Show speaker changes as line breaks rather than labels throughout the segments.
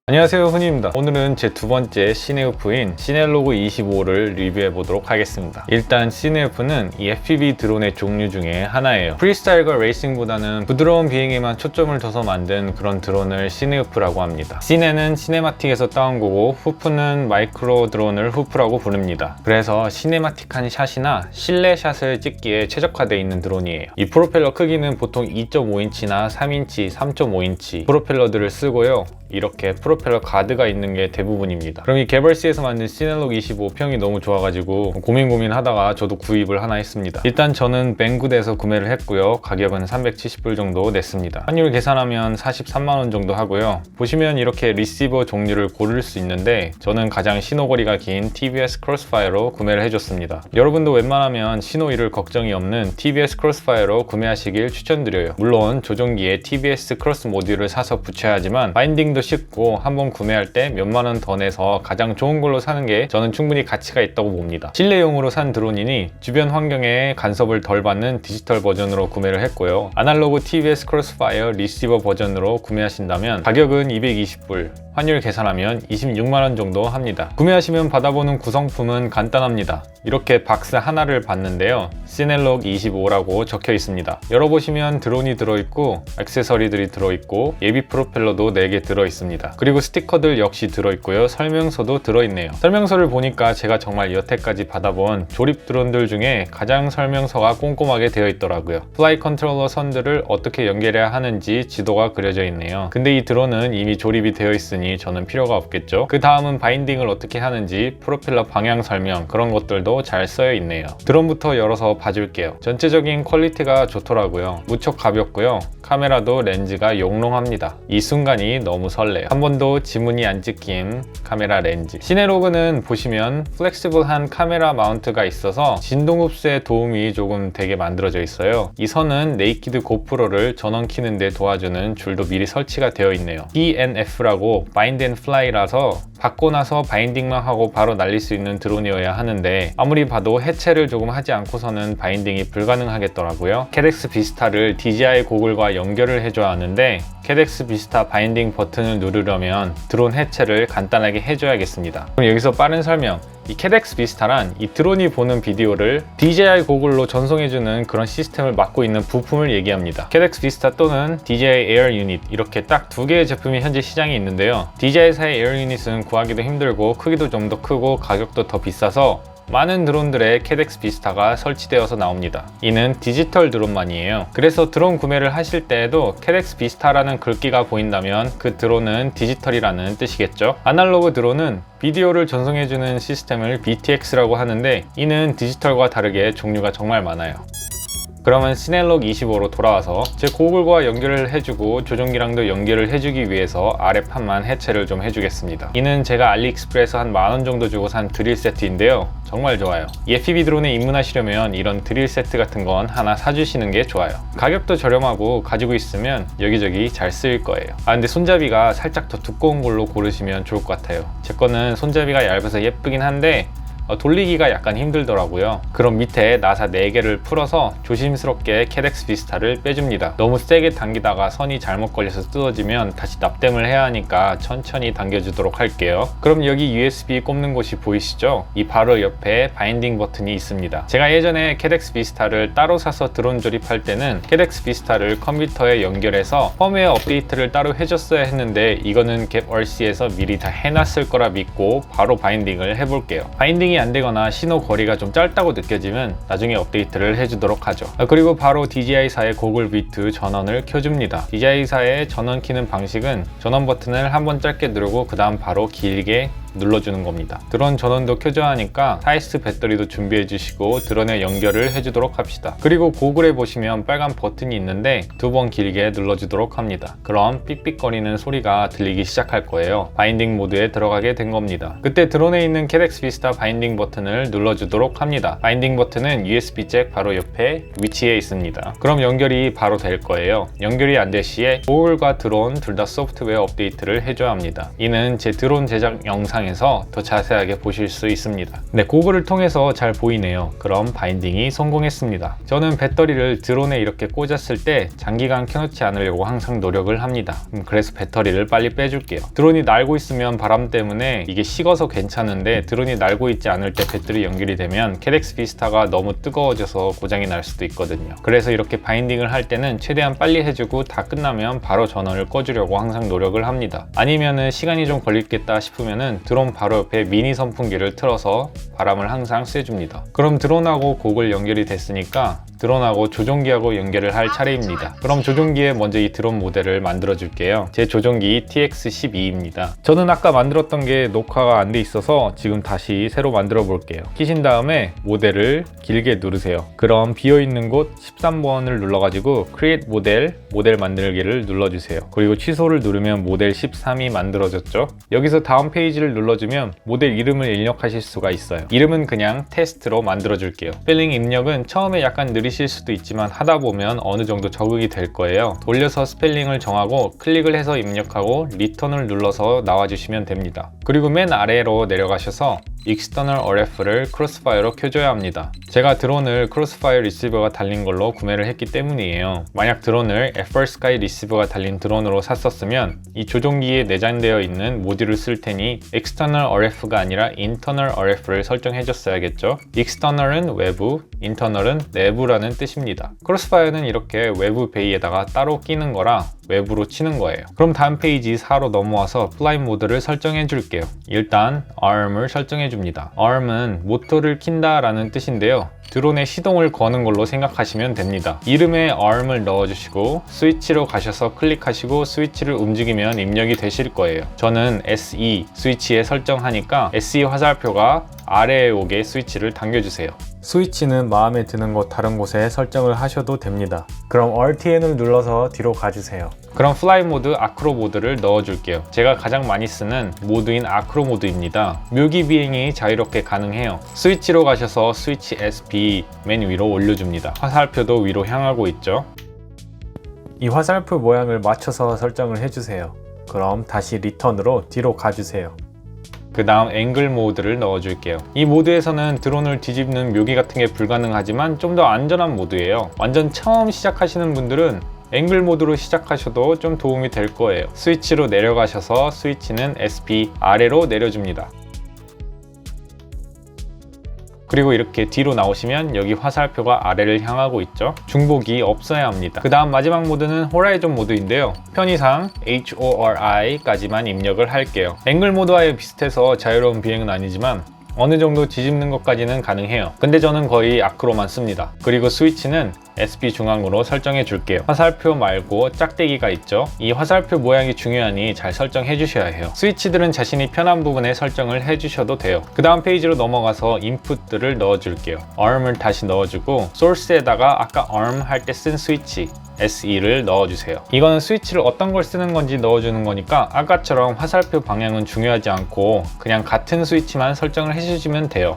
안녕하세요, 훈이입니다. 오늘은 제 두 번째 시네우프인 시넬로그 25를 리뷰해 보도록 하겠습니다. 일단 시네우프는 이 FPV 드론의 종류 중에 하나예요. 프리스타일과 레이싱보다는 부드러운 비행에만 초점을 둬서 만든 그런 드론을 시네우프라고 합니다. 시네는 시네마틱에서 따온 거고 후프는 마이크로 드론을 후프라고 부릅니다. 그래서 시네마틱한 샷이나 실내 샷을 찍기에 최적화되어 있는 드론이에요. 이 프로펠러 크기는 보통 2.5인치나 3인치, 3.5인치 프로펠러들을 쓰고요. 이렇게 프로펠러 가드가 있는 게 대부분입니다. 그럼 이 개벌시에서 만든 시넬로그 25 평이 너무 좋아가지고 고민하다가 저도 구입을 하나 했습니다. 일단 저는 뱅굿에서 구매를 했고요. 가격은 370불 정도 냈습니다. 환율 계산하면 43만원 정도 하고요. 보시면 이렇게 리시버 종류를 고를 수 있는데 저는 가장 신호거리가 긴 TBS 크로스파이어로 구매를 해줬습니다. 여러분도 웬만하면 신호 잃을 걱정이 없는 TBS 크로스파이어로 구매하시길 추천드려요. 물론 조종기에 TBS 크로스 모듈을 사서 붙여야 하지만 바인딩도 쉽고 한번 구매할 때 몇만 원 더 내서 가장 좋은 걸로 사는 게 저는 충분히 가치가 있다고 봅니다. 실내용으로 산 드론이니 주변 환경에 간섭을 덜 받는 디지털 버전으로 구매를 했고요. 아날로그 TBS 크로스파이어 리시버 버전으로 구매하신다면 가격은 220불, 환율 계산하면 26만 원 정도 합니다. 구매하시면 받아보는 구성품은 간단합니다. 이렇게 박스 하나를 받는데요. 시넬로그 25라고 적혀 있습니다. 열어보시면 드론이 들어있고 액세서리들이 들어있고 예비 프로펠러도 4개 들어있습니다. 그리고 스티커들 역시 들어있고요. 설명서도 들어있네요. 설명서를 보니까 제가 정말 여태까지 받아본 조립 드론들 중에 가장 설명서가 꼼꼼하게 되어 있더라고요. 플라이 컨트롤러 선들을 어떻게 연결해야 하는지 지도가 그려져 있네요. 근데 이 드론은 이미 조립이 되어 있으니 저는 필요가 없겠죠. 그 다음은 바인딩을 어떻게 하는지 프로펠러 방향 설명 그런 것들도 잘 써여 있네요. 드론부터 열어서 봐줄게요. 전체적인 퀄리티가 좋더라고요. 무척 가볍고요. 카메라도 렌즈가 용롱합니다. 이 순간이 너무 설레요. 한 번도 지문이 안 찍힌 카메라 렌즈. 시네로그는 보시면 플렉시블한 카메라 마운트가 있어서 진동 흡수에 도움이 조금 되게 만들어져 있어요. 이 선은 네이키드 고프로를 전원 키는데 도와주는 줄도 미리 설치가 되어 있네요. BNF라고 바인드 앤 플라이라서 받고 나서 바인딩만 하고 바로 날릴 수 있는 드론이어야 하는데 아무리 봐도 해체를 조금 하지 않고서는 바인딩이 불가능하겠더라고요. 캐덱스 비스타를 DJI 고글과 연결을 해줘야 하는데 캐덱스 비스타 바인딩 버튼을 누르려면 드론 해체를 간단하게 해줘야겠습니다. 그럼 여기서 빠른 설명. 이 캐덱스 비스타란 이 드론이 보는 비디오를 DJI 고글로 전송해주는 그런 시스템을 맡고 있는 부품을 얘기합니다. 캐덱스 비스타 또는 DJI 에어 유닛 이렇게 딱 두 개의 제품이 현재 시장에 있는데요. DJI사의 에어 유닛은 구하기도 힘들고 크기도 좀 더 크고 가격도 더 비싸서 많은 드론들에 캐덱스 비스타가 설치되어서 나옵니다. 이는 디지털 드론만이에요. 그래서 드론 구매를 하실 때에도 캐덱스 비스타라는 글귀가 보인다면 그 드론은 디지털이라는 뜻이겠죠. 아날로그 드론은 비디오를 전송해주는 시스템을 BTX라고 하는데 이는 디지털과 다르게 종류가 정말 많아요. 그러면 시넬로그 25로 돌아와서 제 고글과 연결을 해주고 조종기랑도 연결을 해주기 위해서 아래 판만 해체를 좀 해주겠습니다. 이는 제가 알리익스프레스 한 만원 정도 주고 산 드릴 세트인데요. 정말 좋아요. 이 FPV 드론에 입문하시려면 이런 드릴 세트 같은 건 하나 사주시는 게 좋아요. 가격도 저렴하고 가지고 있으면 여기저기 잘 쓰일 거예요. 근데 손잡이가 살짝 더 두꺼운 걸로 고르시면 좋을 것 같아요. 제 거는 손잡이가 얇아서 예쁘긴 한데 돌리기가 약간 힘들더라고요. 그럼 밑에 나사 4개를 풀어서 조심스럽게 캐덱스 비스타를 빼줍니다. 너무 세게 당기다가 선이 잘못 걸려서 뜯어지면 다시 납땜을 해야 하니까 천천히 당겨주도록 할게요. 그럼 여기 USB 꼽는 곳이 보이시죠? 이 바로 옆에 바인딩 버튼이 있습니다. 제가 예전에 캐덱스 비스타를 따로 사서 드론 조립할 때는 캐덱스 비스타를 컴퓨터에 연결해서 펌웨어 업데이트를 따로 해줬어야 했는데 이거는 갭얼씨에서 미리 다 해놨을 거라 믿고 바로 바인딩을 해볼게요. 바인딩이 안 되거나 신호 거리가 좀 짧다고 느껴지면 나중에 업데이트를 해주도록 하죠. 그리고 바로 DJI사의 고글 V2 전원을 켜줍니다. DJI사의 전원 키는 방식은 전원 버튼을 한번 짧게 누르고 그 다음 바로 길게 눌러주는 겁니다. 드론 전원도 켜줘야 하니까 사이스 배터리도 준비해 주시고 드론에 연결을 해주도록 합시다. 그리고 고글에 보시면 빨간 버튼이 있는데 2번 길게 눌러주도록 합니다. 그럼 삑삑거리는 소리가 들리기 시작할 거예요. 바인딩 모드에 들어가게 된 겁니다. 그때 드론에 있는 캐덱스 비스타 바인딩 버튼을 눌러주도록 합니다. 바인딩 버튼은 USB 잭 바로 옆에 위치해 있습니다. 그럼 연결이 바로 될 거예요. 연결이 안 될 시에 고글과 드론 둘 다 소프트웨어 업데이트를 해줘야 합니다. 이는 제 드론 제작 영상 영상에서 더 자세하게 보실 수 있습니다. 네, 고글을 통해서 잘 보이네요. 그럼 바인딩이 성공했습니다. 저는 배터리를 드론에 이렇게 꽂았을 때 장기간 켜놓지 않으려고 항상 노력을 합니다. 그래서 배터리를 빨리 빼줄게요. 드론이 날고 있으면 바람 때문에 이게 식어서 괜찮은데 드론이 날고 있지 않을 때 배터리 연결이 되면 캐덱스 비스타가 너무 뜨거워져서 고장이 날 수도 있거든요. 그래서 이렇게 바인딩을 할 때는 최대한 빨리 해주고 다 끝나면 바로 전원을 꺼주려고 항상 노력을 합니다. 아니면은 시간이 좀 걸리겠다 싶으면은 드론 바로 옆에 미니 선풍기를 틀어서 바람을 항상 쐬줍니다. 그럼 드론하고 고글 연결이 됐으니까 드론하고 조종기하고 연결을 할 차례입니다. 그럼 조종기에 먼저 이 드론 모델을 만들어 줄게요. 제 조종기 TX12입니다. 저는 아까 만들었던 게 녹화가 안 돼 있어서 지금 다시 새로 만들어 볼게요. 키신 다음에 모델을 길게 누르세요. 그럼 비어있는 곳 13번을 눌러가지고 Create 모델 만들기를 눌러주세요. 그리고 취소를 누르면 모델 13이 만들어졌죠. 여기서 다음 페이지를 눌러주면 모델 이름을 입력하실 수가 있어요. 이름은 그냥 테스트로 만들어 줄게요. 스펠링 입력은 처음에 약간 느리실 수도 있지만 하다 보면 어느 정도 적응이 될 거예요. 돌려서 스펠링을 정하고 클릭을 해서 입력하고 리턴을 눌러서 나와주시면 됩니다. 그리고 맨 아래로 내려가셔서 External RF를 크로스파이어로 켜줘야 합니다. 제가 드론을 크로스파이어 리시버가 달린 걸로 구매를 했기 때문이에요. 만약 드론을 FrSky 리시버가 달린 드론으로 샀었으면 이 조종기에 내장되어 있는 모듈을 쓸 테니 External RF가 아니라 Internal RF를 설정해 줬어야겠죠. External은 외부, Internal은 내부라는 뜻입니다. 크로스파이어는 이렇게 외부 베이에다가 따로 끼는 거라 외부로 치는 거예요. 그럼 다음 페이지 4로 넘어와서 플라이 모드를 설정해 줄게요. 일단 ARM을 설정해 줍니다. ARM은 모터를 킨다 라는 뜻인데요. 드론에 시동을 거는 걸로 생각하시면 됩니다. 이름에 ARM을 넣어주시고 스위치로 가셔서 클릭하시고 스위치를 움직이면 입력이 되실 거예요. 저는 SE 스위치에 설정하니까 SE 화살표가 아래에 오게 스위치를 당겨주세요. 스위치는 마음에 드는 곳 다른 곳에 설정을 하셔도 됩니다. 그럼 RTN을 눌러서 뒤로 가주세요. 그럼 플라이 모드 아크로 모드를 넣어줄게요. 제가 가장 많이 쓰는 모드인 아크로 모드입니다. 묘기 비행이 자유롭게 가능해요. 스위치로 가셔서 스위치 SP 맨 위로 올려줍니다. 화살표도 위로 향하고 있죠. 이 화살표 모양을 맞춰서 설정을 해주세요. 그럼 다시 리턴으로 뒤로 가주세요. 그 다음 앵글 모드를 넣어줄게요. 이 모드에서는 드론을 뒤집는 묘기 같은 게 불가능하지만 좀 더 안전한 모드예요. 완전 처음 시작하시는 분들은 앵글 모드로 시작하셔도 좀 도움이 될 거예요. 스위치로 내려가셔서 스위치는 SP 아래로 내려줍니다. 그리고 이렇게 뒤로 나오시면 여기 화살표가 아래를 향하고 있죠. 중복이 없어야 합니다. 그 다음 마지막 모드는 호라이즌 모드인데요. 편의상 HORI까지만 입력을 할게요. 앵글 모드와의 비슷해서 자유로운 비행은 아니지만 어느 정도 뒤집는 것까지는 가능해요. 근데 저는 거의 아크로만 씁니다. 그리고 스위치는 SP 중앙으로 설정해 줄게요. 화살표 말고 짝대기가 있죠. 이 화살표 모양이 중요하니 잘 설정해 주셔야 해요. 스위치들은 자신이 편한 부분에 설정을 해 주셔도 돼요. 그 다음 페이지로 넘어가서 인풋들을 넣어 줄게요. ARM을 다시 넣어주고 소스에다가 아까 ARM 할 때 쓴 스위치 SE를 넣어주세요. 이거는 스위치를 어떤 걸 쓰는 건지 넣어주는 거니까 아까처럼 화살표 방향은 중요하지 않고 그냥 같은 스위치만 설정을 해주시면 돼요.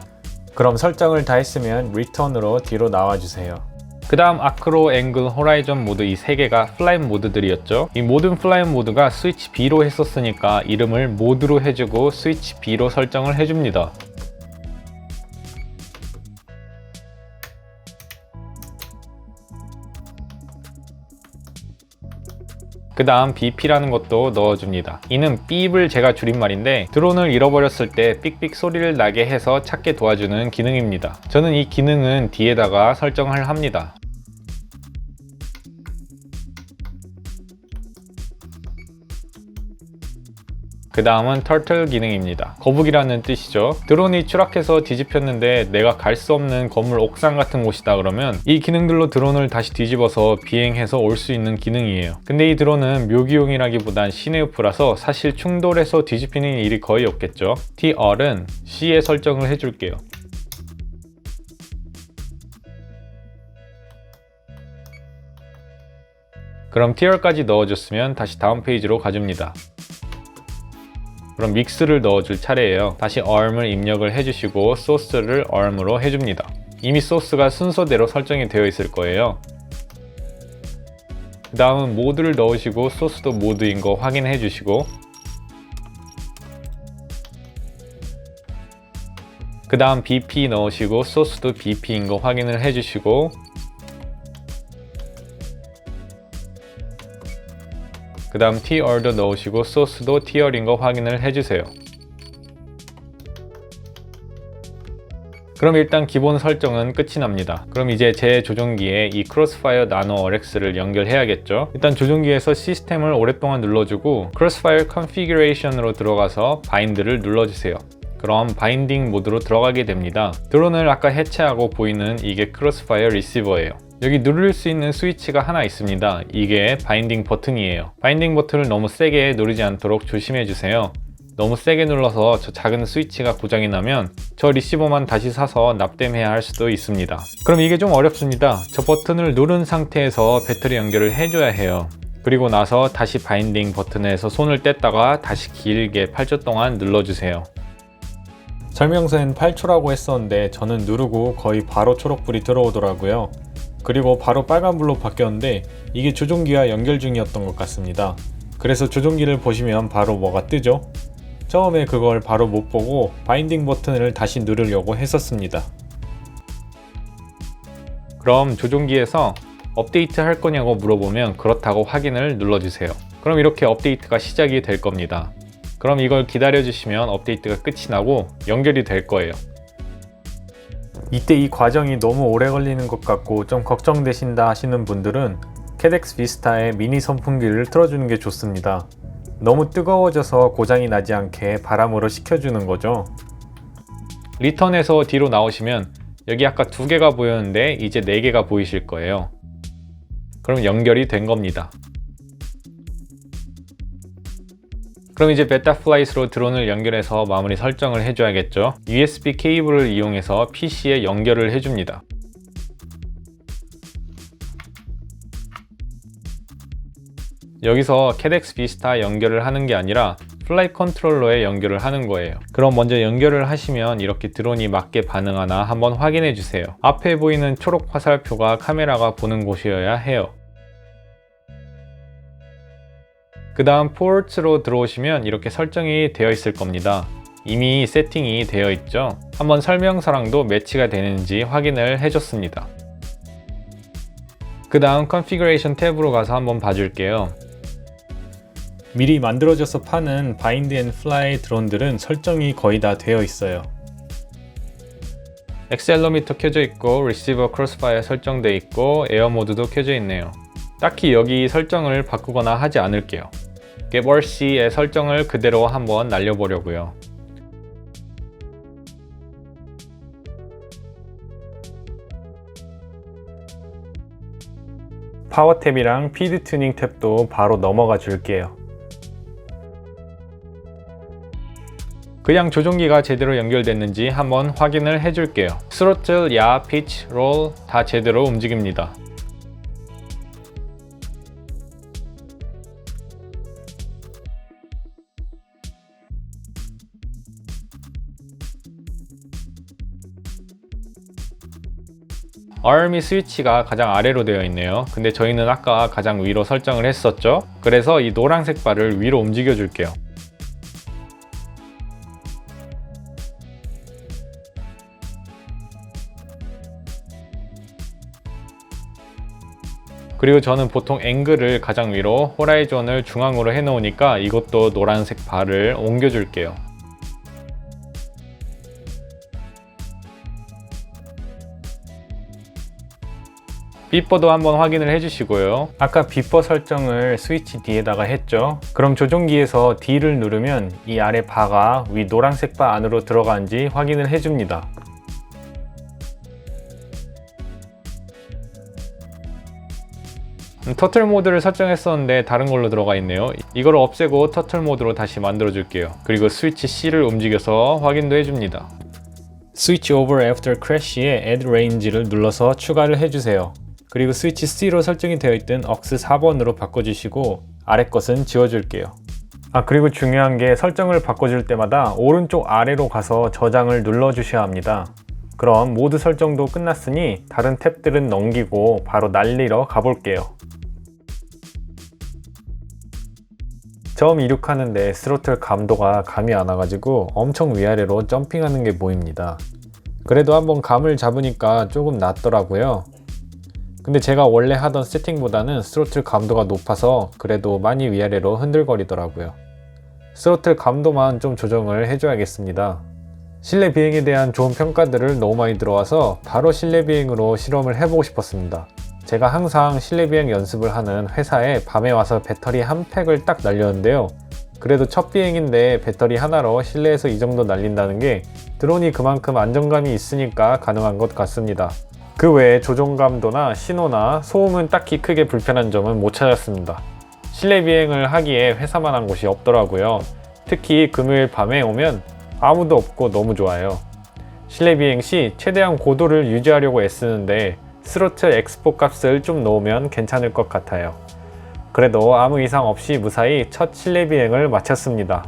그럼 설정을 다 했으면 리턴으로 뒤로 나와주세요. 그 다음 아크로, 앵글, 호라이즌 모드 이 세 개가 플라임 모드들이었죠. 이 모든 플라임 모드가 스위치 B로 했었으니까 이름을 모드로 해주고 스위치 B로 설정을 해줍니다. 그 다음 BP라는 것도 넣어줍니다. 이는 삐입을 제가 줄임말인데 드론을 잃어버렸을 때 삑삑 소리를 나게 해서 찾게 도와주는 기능입니다. 저는 이 기능은 뒤에다가 설정을 합니다. 그 다음은 터틀 기능입니다. 거북이라는 뜻이죠. 드론이 추락해서 뒤집혔는데 내가 갈 수 없는 건물 옥상 같은 곳이다 그러면 이 기능들로 드론을 다시 뒤집어서 비행해서 올 수 있는 기능이에요. 근데 이 드론은 묘기용이라기보단 시네우프라서 사실 충돌해서 뒤집히는 일이 거의 없겠죠. TR은 C에 설정을 해줄게요. 그럼 TR까지 넣어줬으면 다시 다음 페이지로 가줍니다. 그럼 믹스를 넣어줄 차례예요. 다시 ARM을 입력을 해주시고 소스를 ARM으로 해줍니다. 이미 소스가 순서대로 설정이 되어 있을 거예요. 그 다음은 모드를 넣으시고 소스도 모드인 거 확인해 주시고 그 다음 BP 넣으시고 소스도 BP인 거 확인을 해주시고, 그 다음 TR도 넣으시고 소스도 TR인 거 확인을 해주세요. 그럼 일단 기본 설정은 끝이 납니다. 그럼 이제 제 조종기에 이 크로스파이어 나노 RX를 연결해야겠죠. 일단 조종기에서 시스템을 오랫동안 눌러주고 크로스파이어 컨피규레이션으로 들어가서 바인드를 눌러주세요. 그럼 바인딩 모드로 들어가게 됩니다. 드론을 아까 해체하고 보이는 이게 크로스파이어 리시버예요. 여기 누를 수 있는 스위치가 하나 있습니다. 이게 바인딩 버튼이에요. 바인딩 버튼을 너무 세게 누르지 않도록 조심해 주세요. 너무 세게 눌러서 저 작은 스위치가 고장이 나면 저 리시버만 다시 사서 납땜해야 할 수도 있습니다. 그럼 이게 좀 어렵습니다. 저 버튼을 누른 상태에서 배터리 연결을 해줘야 해요. 그리고 나서 다시 바인딩 버튼에서 손을 뗐다가 다시 길게 8초 동안 눌러주세요. 설명서엔 8초라고 했었는데 저는 누르고 거의 바로 초록불이 들어오더라고요. 그리고 바로 빨간불로 바뀌었는데 이게 조종기와 연결 중이었던 것 같습니다. 그래서 조종기를 보시면 바로 뭐가 뜨죠? 처음에 그걸 바로 못 보고 바인딩 버튼을 다시 누르려고 했었습니다. 그럼 조종기에서 업데이트 할 거냐고 물어보면 그렇다고 확인을 눌러주세요. 그럼 이렇게 업데이트가 시작이 될 겁니다. 그럼 이걸 기다려주시면 업데이트가 끝이 나고 연결이 될 거예요. 이때 이 과정이 너무 오래 걸리는 것 같고 좀 걱정되신다 하시는 분들은 캐덱스 비스타의 미니 선풍기를 틀어주는 게 좋습니다. 너무 뜨거워져서 고장이 나지 않게 바람으로 식혀주는 거죠. 리턴에서 뒤로 나오시면 여기 아까 2개가 보였는데 이제 4개가 보이실 거예요. 그럼 연결이 된 겁니다. 그럼 이제 베타플라이스로 드론을 연결해서 마무리 설정을 해줘야겠죠. USB 케이블을 이용해서 PC에 연결을 해줍니다. 여기서 캐덱스 비스타 연결을 하는 게 아니라 플라이 컨트롤러에 연결을 하는 거예요. 그럼 먼저 연결을 하시면 이렇게 드론이 맞게 반응하나 한번 확인해 주세요. 앞에 보이는 초록 화살표가 카메라가 보는 곳이어야 해요. 그 다음 포트로 들어오시면 이렇게 설정이 되어 있을 겁니다. 이미 세팅이 되어 있죠. 한번 설명서랑도 매치가 되는지 확인을 해줬습니다. 그 다음 컨피그레이션 탭으로 가서 한번 봐줄게요. 미리 만들어져서 파는 바인드 앤 플라이 드론들은 설정이 거의 다 되어 있어요. 엑셀러미터 켜져 있고 리시버 크로스파이어 설정되어 있고 에어 모드도 켜져 있네요. 딱히 여기 설정을 바꾸거나 하지 않을게요. 겟워시의 설정을 그대로 한번 날려보려고요. 파워 탭이랑 피드 튜닝 탭도 바로 넘어가 줄게요. 그냥 조종기가 제대로 연결됐는지 한번 확인을 해줄게요. 스로틀, 야, 피치, 롤 다 제대로 움직입니다. RME 스위치가 가장 아래로 되어 있네요. 근데 저희는 아까 가장 위로 설정을 했었죠. 그래서 이 노란색 바를 위로 움직여 줄게요. 그리고 저는 보통 앵글을 가장 위로, 호라이즌을 중앙으로 해놓으니까 이것도 노란색 바를 옮겨 줄게요. 비퍼도 한번 확인을 해주시고요. 아까 비퍼 설정을 스위치 D에다가 했죠. 그럼 조종기에서 D를 누르면 이 아래 바가 위 노란색 바 안으로 들어간지 확인을 해줍니다. 터틀 모드를 설정했었는데 다른 걸로 들어가 있네요. 이걸 없애고 터틀 모드로 다시 만들어 줄게요. 그리고 스위치 C를 움직여서 확인도 해줍니다. 스위치 over after crash에 add range를 눌러서 추가를 해주세요. 그리고 스위치 C로 설정이 되어 있던 aux 4번으로 바꿔주시고 아래 것은 지워줄게요. 그리고 중요한 게 설정을 바꿔줄 때마다 오른쪽 아래로 가서 저장을 눌러주셔야 합니다. 그럼 모드 설정도 끝났으니 다른 탭들은 넘기고 바로 날리러 가볼게요. 처음 이륙하는데 스로틀 감도가 감이 안 와가지고 엄청 위아래로 점핑하는 게 보입니다. 그래도 한번 감을 잡으니까 조금 낫더라고요. 근데 제가 원래 하던 세팅보다는 스로틀 감도가 높아서 그래도 많이 위아래로 흔들거리더라고요. 스로틀 감도만 좀 조정을 해줘야겠습니다. 실내 비행에 대한 좋은 평가들을 너무 많이 들어와서 바로 실내 비행으로 실험을 해보고 싶었습니다. 제가 항상 실내 비행 연습을 하는 회사에 밤에 와서 배터리 한 팩을 딱 날렸는데요. 그래도 첫 비행인데 배터리 하나로 실내에서 이 정도 날린다는 게 드론이 그만큼 안정감이 있으니까 가능한 것 같습니다. 그 외에 조종감도나 신호나 소음은 딱히 크게 불편한 점은 못 찾았습니다. 실내 비행을 하기에 회사만한 곳이 없더라고요. 특히 금요일 밤에 오면 아무도 없고 너무 좋아요. 실내 비행 시 최대한 고도를 유지하려고 애쓰는데 스로틀 엑스포 값을 좀 놓으면 괜찮을 것 같아요. 그래도 아무 이상 없이 무사히 첫 실내 비행을 마쳤습니다.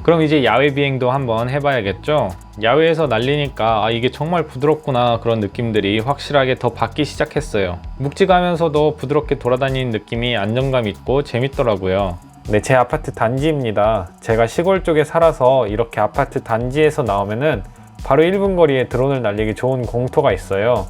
그럼 이제 야외 비행도 한번 해봐야겠죠? 야외에서 날리니까 이게 정말 부드럽구나 그런 느낌들이 확실하게 더 받기 시작했어요. 묵직하면서도 부드럽게 돌아다니는 느낌이 안정감 있고 재밌더라고요. 네, 제 아파트 단지입니다. 제가 시골 쪽에 살아서 이렇게 아파트 단지에서 나오면은 바로 1분 거리에 드론을 날리기 좋은 공터가 있어요.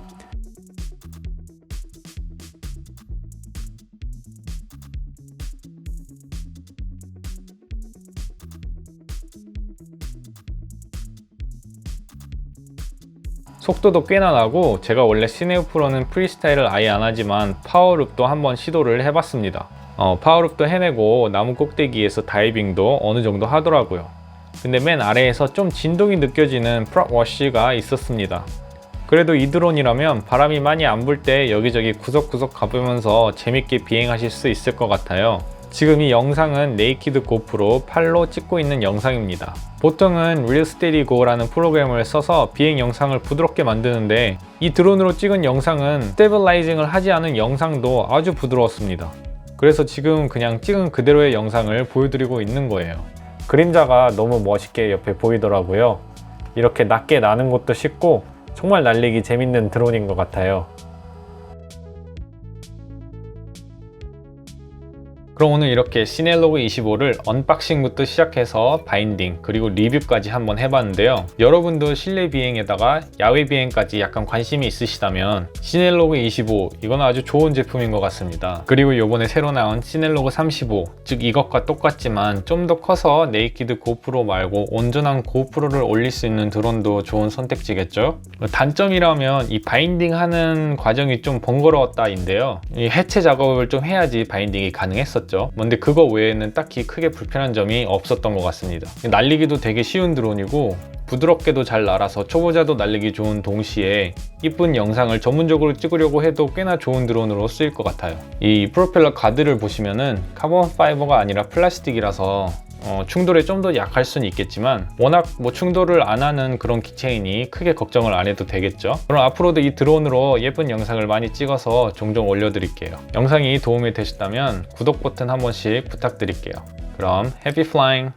속도도 꽤나 나고 제가 원래 시네우 프로는 프리스타일을 아예 안 하지만 파워룹도 한번 시도를 해봤습니다. 파워룹도 해내고 나무 꼭대기에서 다이빙도 어느 정도 하더라고요. 근데 맨 아래에서 좀 진동이 느껴지는 프롭 워시가 있었습니다. 그래도 이 드론이라면 바람이 많이 안 불 때 여기저기 구석구석 가보면서 재밌게 비행하실 수 있을 것 같아요. 지금 이 영상은 네이키드 고프로 8로 찍고 있는 영상입니다. 보통은 Real Steady Go라는 프로그램을 써서 비행 영상을 부드럽게 만드는데 이 드론으로 찍은 영상은 스테빌라이징을 하지 않은 영상도 아주 부드러웠습니다. 그래서 지금 그냥 찍은 그대로의 영상을 보여드리고 있는 거예요. 그림자가 너무 멋있게 옆에 보이더라고요. 이렇게 낮게 나는 것도 쉽고 정말 날리기 재밌는 드론인 것 같아요. 그럼 오늘 이렇게 시넬로그 25를 언박싱부터 시작해서 바인딩 그리고 리뷰까지 한번 해봤는데요. 여러분도 실내 비행에다가 야외 비행까지 약간 관심이 있으시다면 시넬로그 25 이건 아주 좋은 제품인 것 같습니다. 그리고 요번에 새로 나온 시넬로그 35 즉 이것과 똑같지만 좀 더 커서 네이키드 고프로 말고 온전한 고프로를 올릴 수 있는 드론도 좋은 선택지겠죠. 단점이라면 이 바인딩 하는 과정이 좀 번거로웠다인데요. 이 해체 작업을 좀 해야지 바인딩이 가능했었죠. 근데 그거 외에는 딱히 크게 불편한 점이 없었던 것 같습니다. 날리기도 되게 쉬운 드론이고 부드럽게도 잘 날아서 초보자도 날리기 좋은 동시에 이쁜 영상을 전문적으로 찍으려고 해도 꽤나 좋은 드론으로 쓰일 것 같아요. 이 프로펠러 가드를 보시면은 카본 파이버가 아니라 플라스틱이라서 충돌에 좀 더 약할 수는 있겠지만 워낙 충돌을 안 하는 그런 기체이니 크게 걱정을 안 해도 되겠죠. 그럼 앞으로도 이 드론으로 예쁜 영상을 많이 찍어서 종종 올려드릴게요. 영상이 도움이 되셨다면 구독 버튼 한 번씩 부탁드릴게요. 그럼 해피 플라잉!